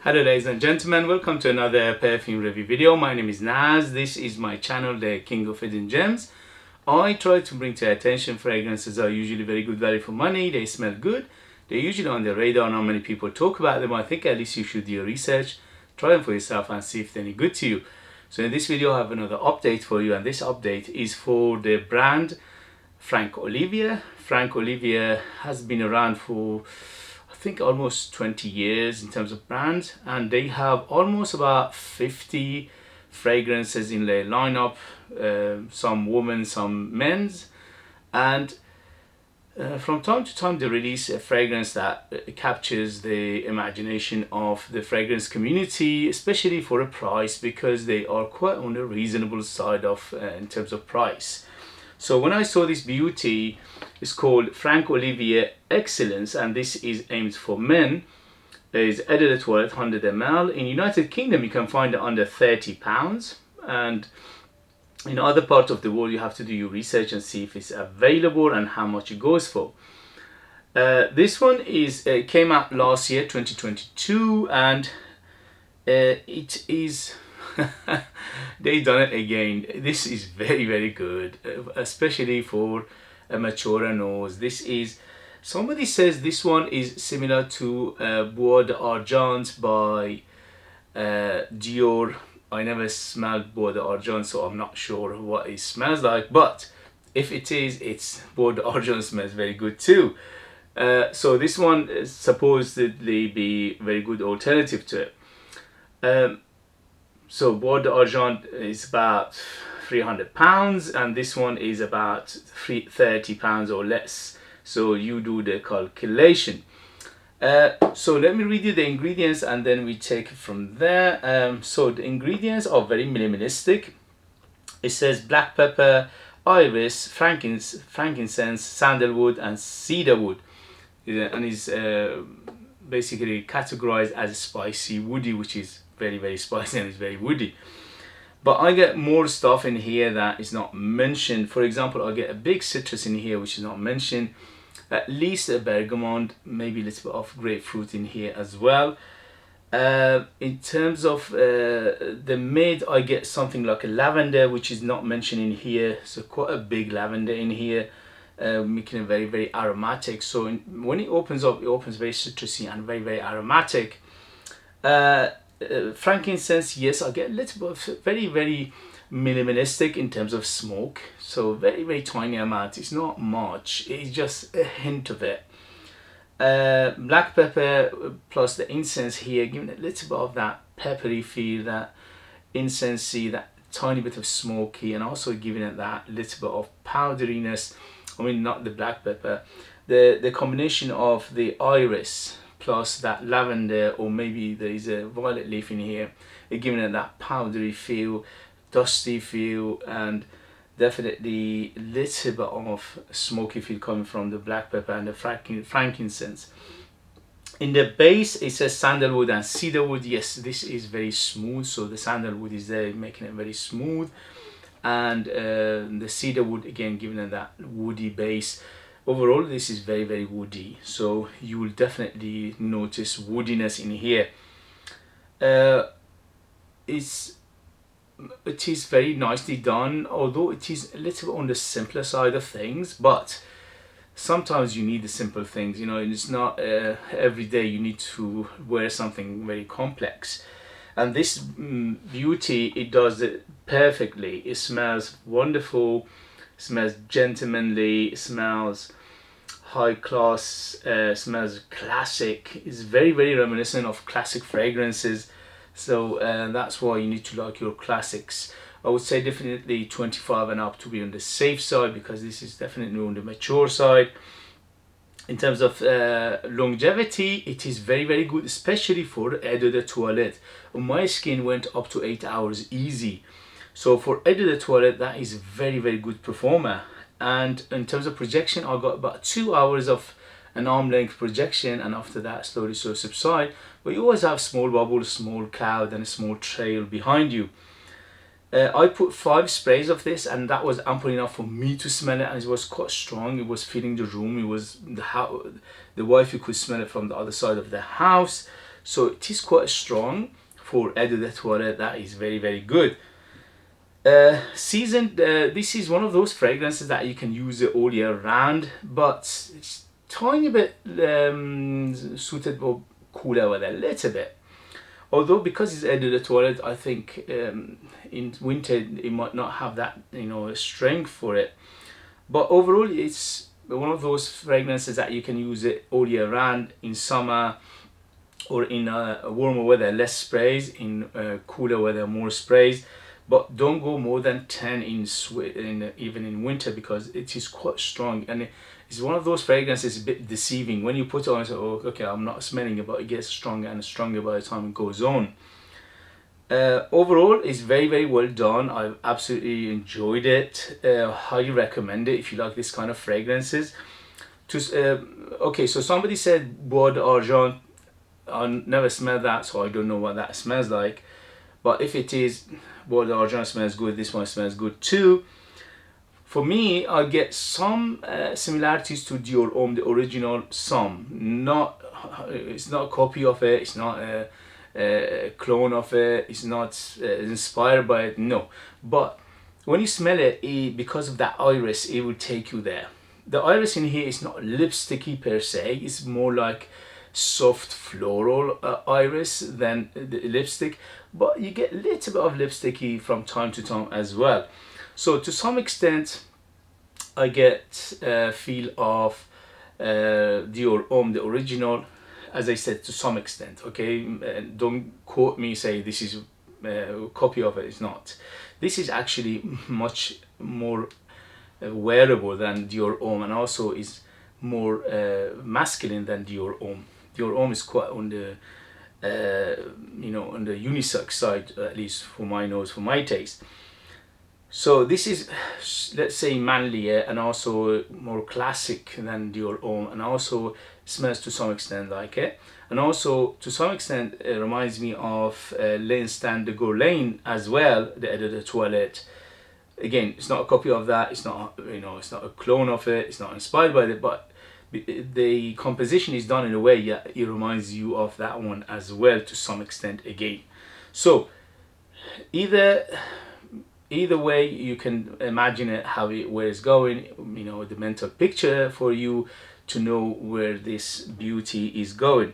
Hello ladies and gentlemen, welcome to another perfume review video. My name is Naz. This is my channel, the King of Hidden Gems. I try to bring to your attention fragrances are usually very good value for money. They smell good. They're usually on the radar. Not many people talk about them. I think at least you should do your research, try them for yourself and see if they're any good to you. So in this video I have another update for you, and this update is for the brand Franck Olivier. Franck Olivier has been around for I think almost 20 years in terms of brands, and they have almost about 50 fragrances in their lineup, some women, some men's, and from time to time they release a fragrance that captures the imagination of the fragrance community, especially for a price, because they are quite on the reasonable side of in terms of price. So when I saw this beauty, it's called Franck Olivier Excellence, and this is aimed for men. It's Eau de Toilette 100 ml. In United Kingdom you can find it under £30, and in other parts of the world you have to do your research and see if it's available and how much it goes for. This one is came out last year, 2022, and it is they done it again. This is very good, especially for a mature nose. This is, somebody says this one is similar to Bois d'Argent by Dior. I never smelled Bois d'Argent, so I'm not sure what it smells like, but if it is, it's Bois d'Argent smells very good too. So this one is supposedly be very good alternative to it. So Bois d'Argent is about £300, and this one is about £30 or less. So you do the calculation. So let me read you the ingredients and then we take it from there. So the ingredients are very minimalistic. It says black pepper, iris, frankincense, sandalwood and cedarwood, and is basically categorized as spicy woody, which is very spicy and it's very woody. But I get more stuff in here that is not mentioned. For example, I get a big citrus in here which is not mentioned, at least a bergamot, maybe a little bit of grapefruit in here as well. In terms of the mid, I get something like a lavender which is not mentioned in here, so quite a big lavender in here, making it very aromatic. So when it opens up, it opens very citrusy and very aromatic. Frankincense, yes, I get a little bit of very minimalistic in terms of smoke, so very tiny amount. It's not much, it's just a hint of it. Black pepper plus the incense here, giving it a little bit of that peppery feel, that incensey, that tiny bit of smoky, and also giving it that little bit of powderiness. I mean, not the black pepper, the combination of the iris plus that lavender, or maybe there is a violet leaf in here, giving it that powdery feel, dusty feel, and definitely a little bit of smoky feel coming from the black pepper and the frankincense. In the base it says sandalwood and cedarwood. Yes, this is very smooth, so the sandalwood is there making it very smooth, and the cedarwood again giving it that woody base. Overall this is very woody, so you will definitely notice woodiness in here. It is very nicely done, although it is a little bit on the simpler side of things, but sometimes you need the simple things, you know. It's not every day you need to wear something very complex, and this beauty, it does it perfectly. It smells wonderful, smells gentlemanly, smells high class, smells classic. It's very reminiscent of classic fragrances, so that's why you need to like your classics. I would say definitely 25 and up to be on the safe side, because this is definitely on the mature side. In terms of longevity, it is very good, especially for Eau de Toilette. My skin went up to 8 hours easy. So for Eau de Toilette, that is very good performer. And in terms of projection, I got about 2 hours of an arm length projection, and after that slowly subside. But you always have small bubbles, small cloud and a small trail behind you. I put 5 sprays of this, and that was ample enough for me to smell it, and it was quite strong. It was filling the room. It was the wifey could smell it from the other side of the house. so it is quite strong for eau de toilette. That is very good. Seasoned, this is one of those fragrances that you can use it all year round, but it's tiny bit suited for cooler weather, a little bit. Although because it's eau de toilette, I think in winter it might not have that, you know, strength for it. But overall, it's one of those fragrances that you can use it all year round. In summer or in warmer weather, less sprays. In cooler weather, more sprays. But don't go more than 10 even in winter, because it is quite strong, and it's one of those fragrances a bit deceiving. When you put it on, you say, oh, okay, I'm not smelling it, but it gets stronger and stronger by the time it goes on. Overall, it's very well done. I've absolutely enjoyed it. Highly recommend it if you like this kind of fragrances. Okay, so somebody said Bois d'Argent. I never smelled that, so I don't know what that smells like. But if it is Bois d'Argent smells good, this one smells good too. For me, I get some similarities to Dior Homme, the original. Some, not, it's not a copy of it. It's not a clone of it. It's not inspired by it. No, but when you smell it, because of that iris, it will take you there. The iris in here is not lipsticky per se. It's more like soft floral iris than the lipstick, but you get a little bit of lipsticky from time to time as well. So to some extent I get a feel of Dior Homme, the original, as I said, to some extent. Okay, don't quote me, say this is a copy of it. It's not. This is actually much more wearable than Dior Homme, and also is more masculine than Dior Homme. Dior Homme is quite on the you know, on the unisex side, at least for my nose, for my taste. So this is, let's say, manlier and also more classic than Dior Homme, and also smells to some extent like it, and also to some extent it reminds me of L'Instant de Guerlain as well, the eau de toilette. Again, it's not a copy of that. It's not, you know, it's not a clone of it. It's not inspired by it, but the composition is done in a way, yeah, it reminds you of that one as well to some extent again. So either way you can imagine it, where it's going, you know, the mental picture for you to know where this beauty is going.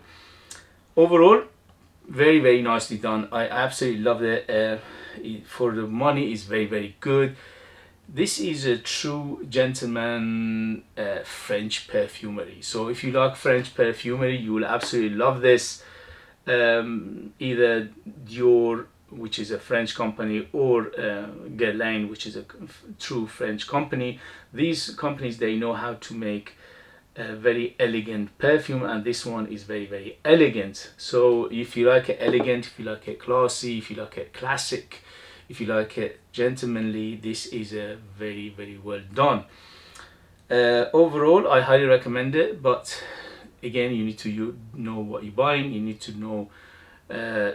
Overall, very nicely done. I absolutely loved it. For the money, is very good. This is a true gentleman French perfumery. So if you like French perfumery, you will absolutely love this. Either Dior, which is a French company, or Guerlain, which is a true French company. These companies, they know how to make a very elegant perfume, and this one is very elegant. So if you like it elegant, if you like it classy, if you like it classic, if you like it gentlemanly, this is a very well done. Overall, I highly recommend it, but again, you need to know what you're buying. You need to know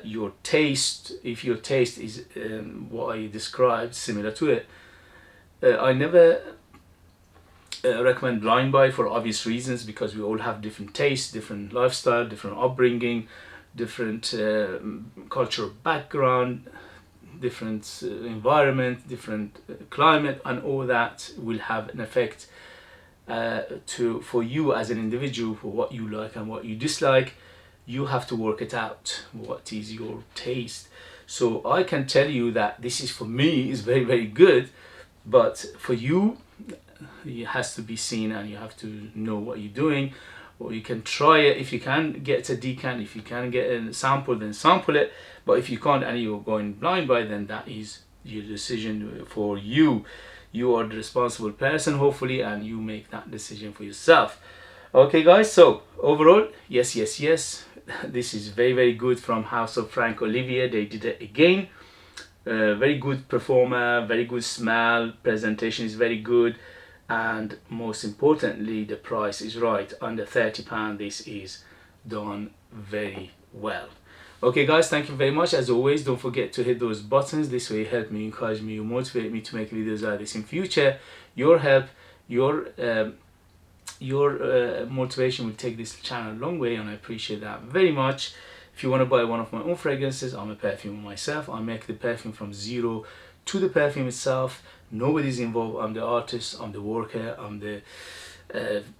your taste. If your taste is what I described, similar to it, I never recommend blind buy for obvious reasons, because we all have different tastes, different lifestyle, different upbringing, different cultural background, different environment, different climate, and all that will have an effect for you as an individual, for what you like and what you dislike. You have to work it out, what is your taste. So I can tell you that this is, for me, is very good, but for you, it has to be seen, and you have to know what you're doing. Or you can try it. If you can get a decant, if you can get a sample, then sample it. But if you can't and you're going blind buy, then that is your decision for you. You are the responsible person, hopefully, and you make that decision for yourself. Okay guys, so overall, yes, this is very good from House of Franck Olivier. They did it again. Very good performer, very good smell, presentation is very good, and most importantly, the price is right. Under £30. This is done very well. Okay guys, thank you very much. As always, don't forget to hit those buttons. This way help me, encourage me, you motivate me to make videos like this in future. Your help, your motivation will take this channel a long way, and I appreciate that very much. If you want to buy one of my own fragrances, I'm a perfumer myself. I make the perfume from zero to the perfume itself. Nobody's involved. I'm the artist, I'm the worker, I'm the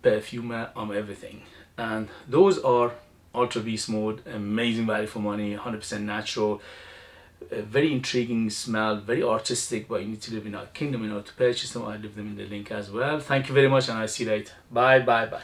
perfumer, I'm everything. And those are Ultra Beast Mode, amazing value for money, 100% natural, very intriguing smell, very artistic, but you need to live in our kingdom in order to purchase them. I leave them in the link as well. Thank you very much, and I'll see you later. Bye, bye, bye.